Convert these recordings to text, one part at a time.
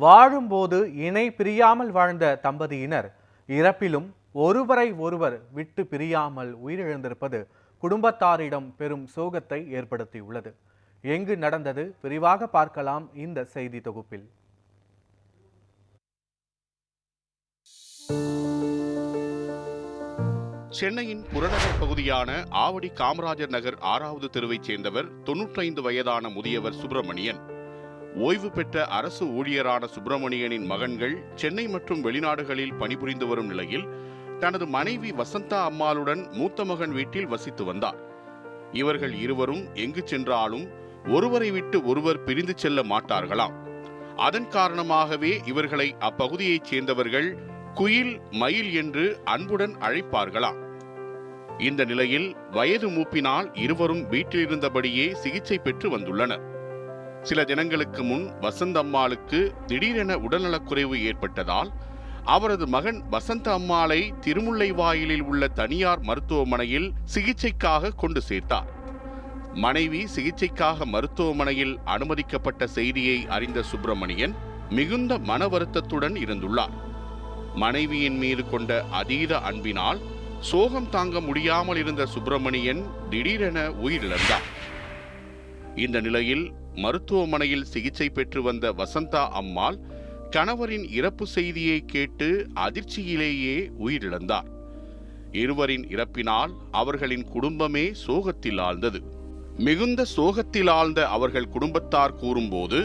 வாழும்போது இணை பிரியாமல் வாழ்ந்த தம்பதியினர் இறப்பிலும் ஒருவரை ஒருவர் விட்டு பிரியாமல் உயிரிழந்திருப்பது குடும்பத்தாரிடம் பெரும் சோகத்தை ஏற்படுத்தியுள்ளது. எங்கு நடந்தது? விரிவாக பார்க்கலாம் இந்த செய்தி தொகுப்பில். சென்னையின் புறநகர் பகுதியான ஆவடி காமராஜர் நகர் 6வது தெருவைச் சேர்ந்தவர் 95 வயதான முதியவர் சுப்பிரமணியன். ஓய்வு பெற்ற அரசு ஊழியரான சுப்பிரமணியனின் மகன்கள் சென்னை மற்றும் வெளிநாடுகளில் பணிபுரிந்து வரும் நிலையில் தனது மனைவி வசந்தா அம்மாளுடன் மூத்த மகன் வீட்டில் வசித்து வந்தார். இவர்கள் இருவரும் எங்கு சென்றாலும் ஒருவரை விட்டு ஒருவர் பிரிந்து செல்ல மாட்டார்களாம். அதன் காரணமாகவே இவர்களை அப்பகுதியைச் சேர்ந்தவர்கள் குயில், மயில் என்று அன்புடன் அழைப்பார்களாம். இந்த நிலையில் வயது மூப்பினால் இருவரும் வீட்டிலிருந்தபடியே சிகிச்சை பெற்று வந்துள்ளனர். சில தினங்களுக்கு முன் வசந்த அம்மாளுக்கு திடீரென உடல்நலக்குறைவு ஏற்பட்டதால் அவரது மகன் வசந்த அம்மாளை திருமுல்லைவாயிலில் உள்ள தனியார் மருத்துவமனையில் சிகிச்சைக்காக கொண்டு சேர்த்தார். மனைவி சிகிச்சைக்காக மருத்துவமனையில் அனுமதிக்கப்பட்ட செய்தியை அறிந்த சுப்பிரமணியன் மிகுந்த மன வருத்தத்துடன் இருந்துள்ளார். மனைவியின் மீது கொண்ட அதீத அன்பினால் சோகம் தாங்க முடியாமல் இருந்த சுப்பிரமணியன் திடீரென உயிரிழந்தார். இந்த நிலையில் மருத்துவமனையில் சிகிச்சை பெற்று வந்த வசந்தா அம்மாள் கணவரின் இறப்பு செய்தியை கேட்டு அதிர்ச்சியிலேயே உயிரிழந்தார். இருவரின் இறப்பினால் அவர்களின் குடும்பமே சோகத்தில் ஆழ்ந்தது. மிகுந்த சோகத்தில் ஆழ்ந்த அவர்கள் குடும்பத்தார் கூறும்போது,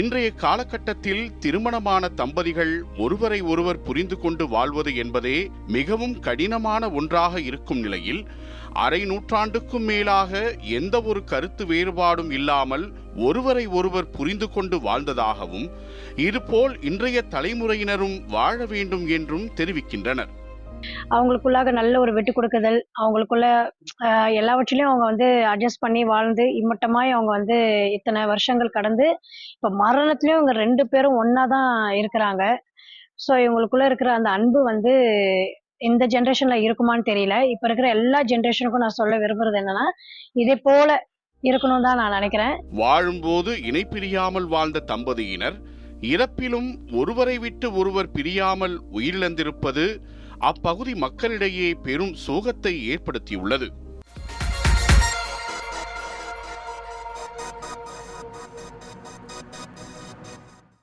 இன்றைய காலகட்டத்தில் திருமணமான தம்பதிகள் ஒருவரை ஒருவர் புரிந்து கொண்டு வாழ்வது என்பதே மிகவும் கடினமான ஒன்றாக இருக்கும் நிலையில் அரை நூற்றாண்டுக்கும் மேலாக எந்த ஒரு கருத்து வேறுபாடும் இல்லாமல் ஒருவரை ஒருவர் புரிந்து கொண்டு வாழ்ந்ததாகவும் இதுபோல் இன்றைய தலைமுறையினரும் வாழ வேண்டும் என்றும் தெரிவிக்கின்றனர். அவங்களுக்குள்ளாக நல்ல ஒரு விட்டு கொடுக்குதல், அவங்களுக்குள்ள எல்லாவற்றிலையும் அவங்க அட்ஜஸ்ட் பண்ணி வாழ்ந்து இம்மட்டமாய் அவங்க இத்தனை வருஷங்கள் கடந்து இப்ப மரணத்திலயும் இவங்க 2 பேரும் ஒன்னாதான் இருக்கிறாங்க. ஸோ இவங்களுக்குள்ள இருக்கிற அந்த அன்பு இந்த ஜென்ரேஷன்ல இருக்குமான்னு தெரியல. இப்ப இருக்கிற எல்லா ஜென்ரேஷனுக்கும் நான் சொல்ல விரும்புறது என்னன்னா, இதே போல இருக்கணும் தான் நான் நினைக்கிறேன். வாழும்போது இணை பிரியாமல் வாழ்ந்த தம்பதியினர் இறப்பிலும் ஒருவரை விட்டு ஒருவர் பிரியாமல் உயிரிழந்திருப்பது அப்பகுதி மக்களிடையே பெரும் சோகத்தை ஏற்படுத்தியுள்ளது.